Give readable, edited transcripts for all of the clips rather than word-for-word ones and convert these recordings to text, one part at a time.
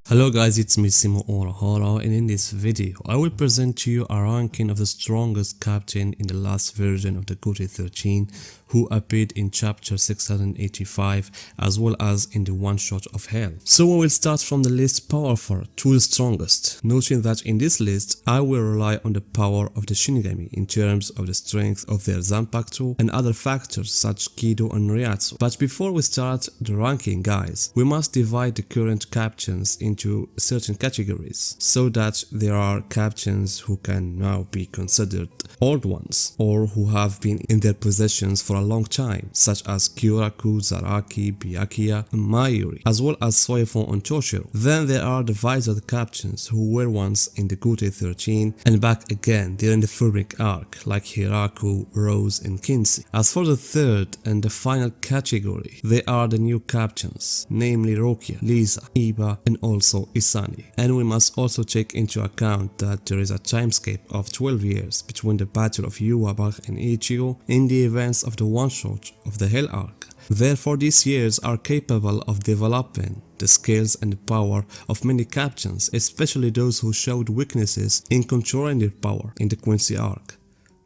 Hello guys, it's me Simo Orahara, and in this video I will present to you a ranking of the strongest captain in the last version of the Gotei 13 who appeared in chapter 685 as well as in the one shot of hell. So we will start from the least powerful to the strongest, noting that in this list I will rely on the power of the Shinigami in terms of the strength of their Zanpakuto and other factors such Kido and Ryatsu. But before we start the ranking guys, we must divide the current captains into certain categories so that there are captains who can now be considered old ones or who have been in their possessions for a long time, such as Kyoraku, Zaraki, Byakuya, and Mayuri, as well as Soifon and Toshiro. Then there are the Visored captains who were once in the Gotei 13 and back again during the Fullbring arc, like Hiraku, Rose, and Kinsey. As for the third and the final category, they are the new captains, namely Rokia, Lisa, Iba, and also Isani. And we must also take into account that there is a timescape of 12 years between the battle of Yuwabach and Ichigo in the events of the one-shot of the Hell arc. Therefore, these years are capable of developing the skills and power of many captains, especially those who showed weaknesses in controlling their power in the Quincy arc.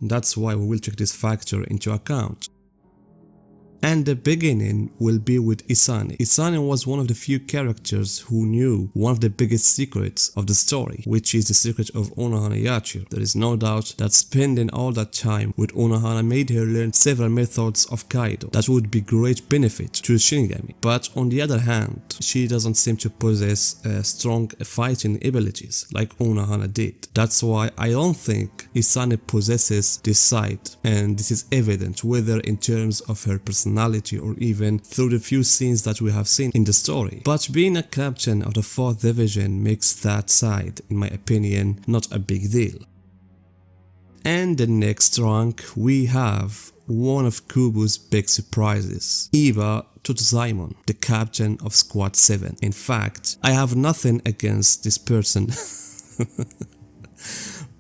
That's why we will take this factor into account. And the beginning will be with Isani. Isani was one of the few characters who knew one of the biggest secrets of the story, which is the secret of Unohana Yachiro. There is no doubt that spending all that time with Unohana made her learn several methods of Kaido that would be great benefit to the Shinigami. But on the other hand, she doesn't seem to possess strong fighting abilities like Unohana did. That's why I don't think Isani possesses this side, and this is evident whether in terms of her personality or even through the few scenes that we have seen in the story. But being a captain of the 4th division makes that side, in my opinion, not a big deal. And the next rank we have one of Kubo's big surprises, Iba Totsuzaimon, the captain of Squad 7. In fact, I have nothing against this person.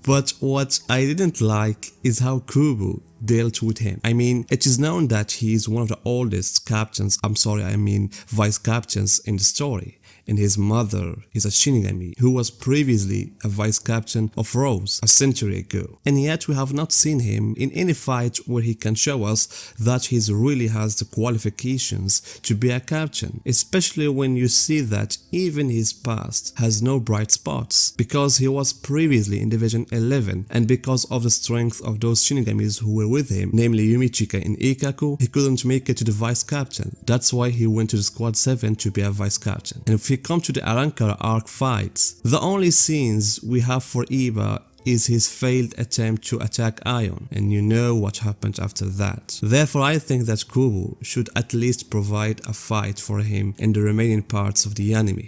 But what I didn't like is how Kubo dealt with him. I mean, it is known that he is one of the oldest captains, vice captains in the story. And his mother is a Shinigami who was previously a vice captain of Rose a century ago. And yet we have not seen him in any fight where he can show us that he really has the qualifications to be a captain, especially when you see that even his past has no bright spots, because he was previously in Division 11 and because of the strength of those Shinigamis who were with him, namely Yumichika and Ikaku, he couldn't make it to the vice captain. That's why he went to the Squad 7 to be a vice captain. And if we come to the Arankara arc fights, the only scenes we have for Iba is his failed attempt to attack Ion, and you know what happened after that. Therefore, I think that Kubo should at least provide a fight for him in the remaining parts of the anime.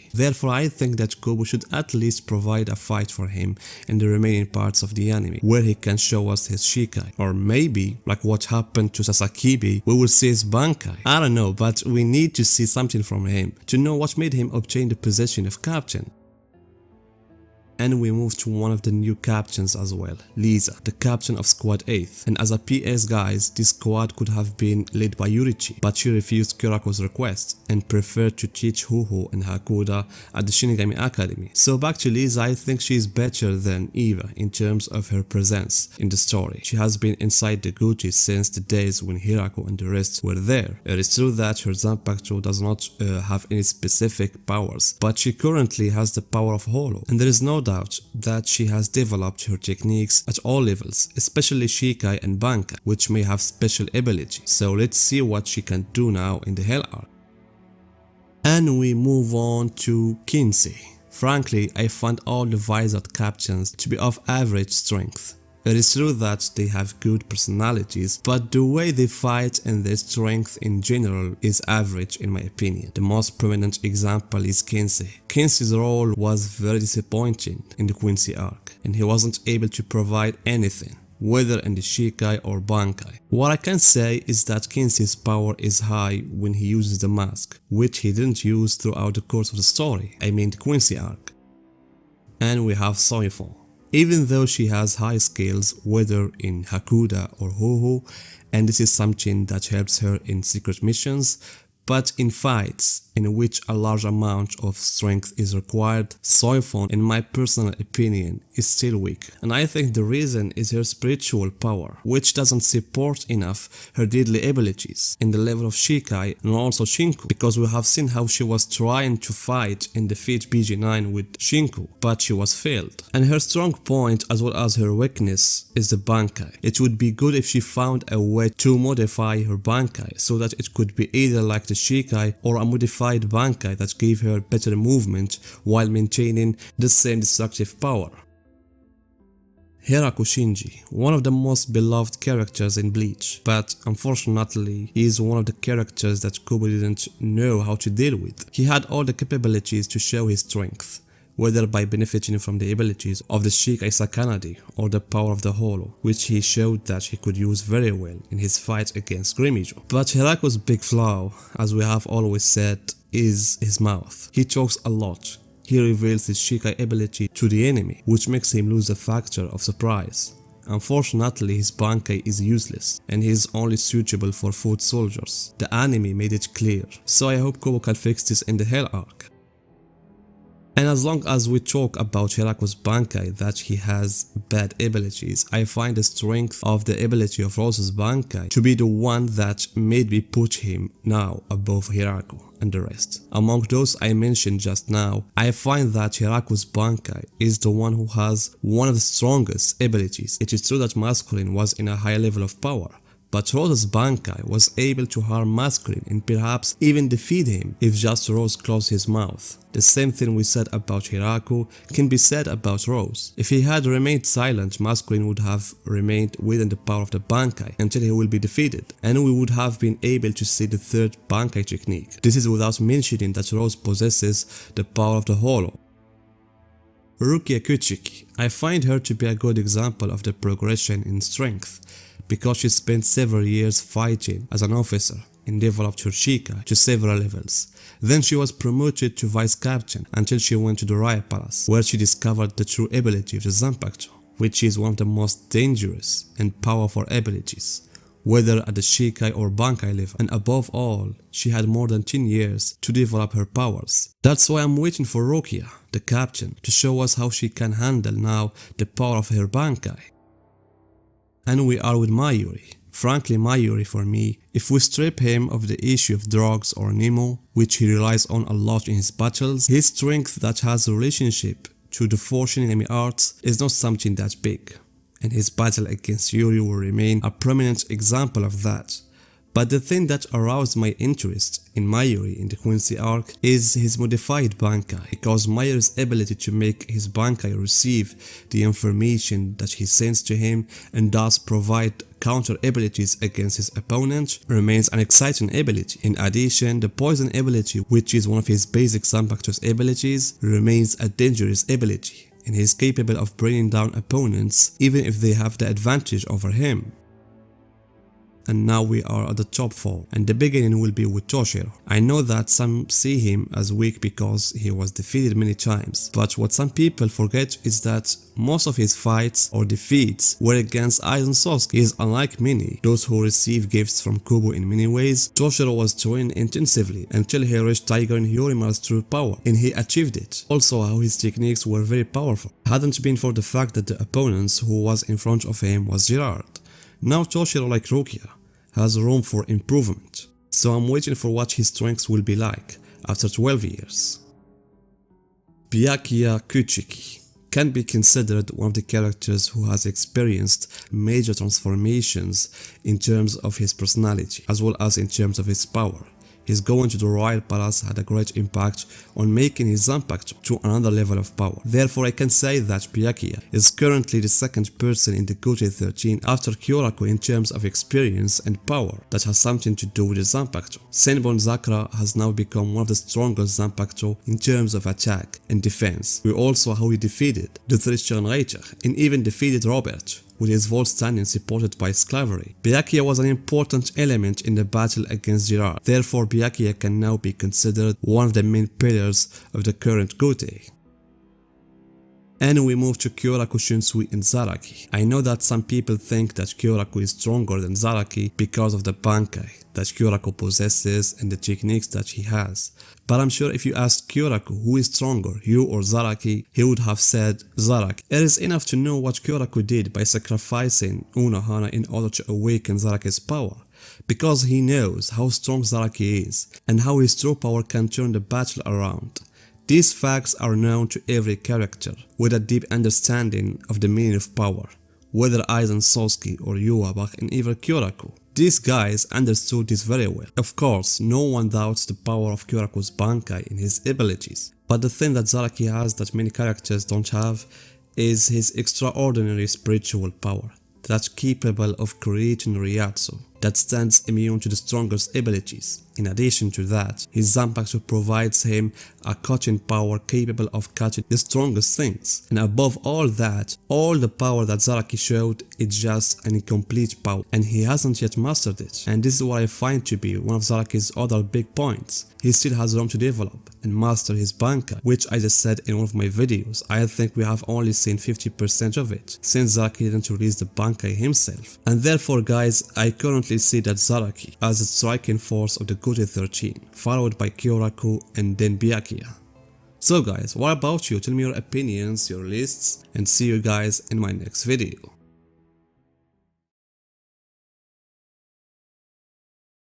Where he can show us his Shikai, or maybe, like what happened to Sasakibi, we will see his Bankai. I don't know, but we need to see something from him to know what made him obtain the position of captain. And we move to one of the new captains as well, Lisa, the captain of Squad 8. And as a PS guys, this squad could have been led by Yurichi, but she refused Kyoraku's request and preferred to teach Huho and Hakuda at the Shinigami Academy. So back to Lisa, I think she is better than Iba in terms of her presence in the story. She has been inside the Gotei since the days when Hiraku and the rest were there. It is true that her Zanpakuto does not have any specific powers, but she currently has the power of Holo, and there is no doubt that she has developed her techniques at all levels, especially Shikai and Bankai, which may have special ability. So let's see what she can do now in the Hell arc. And we move on to Kinsey. Frankly, I find all the Visored captains to be of average strength. It is true that they have good personalities, but the way they fight and their strength in general is average in my opinion. The most prominent example is Kinsey. Kinsey's role was very disappointing in the Quincy arc, and he wasn't able to provide anything, whether in the Shikai or Bankai. What I can say is that Kinsey's power is high when he uses the mask, which he didn't use throughout the course of the story, the Quincy arc. And we have Soifon. Even though she has high skills whether in Hakuda or Hoho, and this is something that helps her in secret missions, But in fights in which a large amount of strength is required, Soifon, in my personal opinion, is still weak. And I think the reason is her spiritual power, which doesn't support enough her deadly abilities in the level of Shikai and also Shinku, because we have seen how she was trying to fight and defeat BG9 with Shinku, but she was failed. And her strong point as well as her weakness is the Bankai. It would be good if she found a way to modify her Bankai so that it could be either like the Shikai or a modified Bankai that gave her better movement while maintaining the same destructive power. Hirako Shinji, one of the most beloved characters in Bleach, but unfortunately he is one of the characters that Kubo didn't know how to deal with. He had all the capabilities to show his strength, whether by benefiting from the abilities of the Shikai Sakanadi or the power of the Hollow, which he showed that he could use very well in his fight against Grimijo. But Hirako's big flaw, as we have always said, is his mouth. He talks a lot. He reveals his Shikai ability to the enemy, which makes him lose the factor of surprise. Unfortunately, his Bankai is useless, and he is only suitable for foot soldiers. The anime made it clear, so I hope Kubo can fix this in the Hell arc. And as long as we talk about Hirako's Bankai that he has bad abilities, I find the strength of the ability of Rose's Bankai to be the one that made me put him now above Hirako and the rest. Among those I mentioned just now, I find that Hirako's Bankai is the one who has one of the strongest abilities. It is true that Masculine was in a high level of power, but Rose's Bankai was able to harm Masculine and perhaps even defeat him if just Rose closed his mouth. The same thing we said about Hirako can be said about Rose. If he had remained silent, Masculine would have remained within the power of the Bankai until he will be defeated, and we would have been able to see the third Bankai technique. This is without mentioning that Rose possesses the power of the Hollow. Rukia Kuchiki. I find her to be a good example of the progression in strength, because she spent several years fighting as an officer and developed her Shikai to several levels. Then she was promoted to vice captain until she went to the Riot Palace, where she discovered the true ability of the Zanpakuto, which is one of the most dangerous and powerful abilities, whether at the Shikai or Bankai level, and above all, she had more than 10 years to develop her powers. That's why I'm waiting for Rukia, the captain, to show us how she can handle now the power of her Bankai. And we are with Mayuri. Frankly, Mayuri for me, if we strip him of the issue of drugs or Nemo, which he relies on a lot in his battles, his strength that has a relationship to the fortune enemy arts is not something that big, and his battle against Yuri will remain a prominent example of that. But the thing that aroused my interest in Mayuri in the Quincy arc is his modified Bankai, because Mayuri's ability to make his Bankai receive the information that he sends to him and thus provide counter abilities against his opponent remains an exciting ability. In addition, the poison ability, which is one of his basic Zanpakuto's abilities, remains a dangerous ability, and he is capable of bringing down opponents even if they have the advantage over him. And now we are at the top 4, and the beginning will be with Toshiro. I know that some see him as weak because he was defeated many times, but what some people forget is that most of his fights or defeats were against Aizen Sasuke. He is unlike many, those who receive gifts from Kubo in many ways. Toshiro was trained intensively until he reached Tiger and Yorima's true power, and he achieved it. Also how his techniques were very powerful. Hadn't been for the fact that the opponents who was in front of him was Jirard. Now Toshiro, like Rukia, has room for improvement, so I'm waiting for what his strengths will be like after 12 years. Byakuya Kuchiki can be considered one of the characters who has experienced major transformations in terms of his personality as well as in terms of his power. His going to the Royal Palace had a great impact on making his Zanpakuto to another level of power. Therefore, I can say that Byakuya is currently the second person in the Gotei 13 after Kyorako in terms of experience and power that has something to do with the Zanpakuto. Senbon Zakura has now become one of the strongest Zanpakuto in terms of attack and defense. We also saw how he defeated the Christian Reiter and even defeated Robert, with his vault standing supported by Sclavery. Byakuya was an important element in the battle against Jirard. Therefore, Byakuya can now be considered one of the main pillars of the current Gotei. And we move to Kyoraku, Shinsui and Zaraki. I know that some people think that Kyoraku is stronger than Zaraki because of the Bankai that Kyoraku possesses and the techniques that he has. But I'm sure if you asked Kyoraku who is stronger, you or Zaraki, he would have said Zaraki. It is enough to know what Kyoraku did by sacrificing Unohana in order to awaken Zaraki's power, because he knows how strong Zaraki is and how his true power can turn the battle around. These facts are known to every character with a deep understanding of the meaning of power, whether Aizen Sasuke or Yhwach and even Kyoraku. These guys understood this very well. Of course, no one doubts the power of Kyoraku's Bankai and his abilities, but the thing that Zaraki has that many characters don't have is his extraordinary spiritual power that's capable of creating Ryatsu that stands immune to the strongest abilities. In addition to that, his Zanpakuto provides him a cutting power capable of cutting the strongest things. And above all that, all the power that Zaraki showed is just an incomplete power and he hasn't yet mastered it. And this is what I find to be one of Zaraki's other big points. He still has room to develop and master his Bankai, which I just said in one of my videos. I think we have only seen 50% of it, since Zaraki didn't release the Bankai himself. And therefore guys, I currently see that Zaraki as the striking force of the Gotei 13, followed by Kyoraku and then Byakuya. So guys, what about you? Tell me your opinions, your lists, and see you guys in my next video.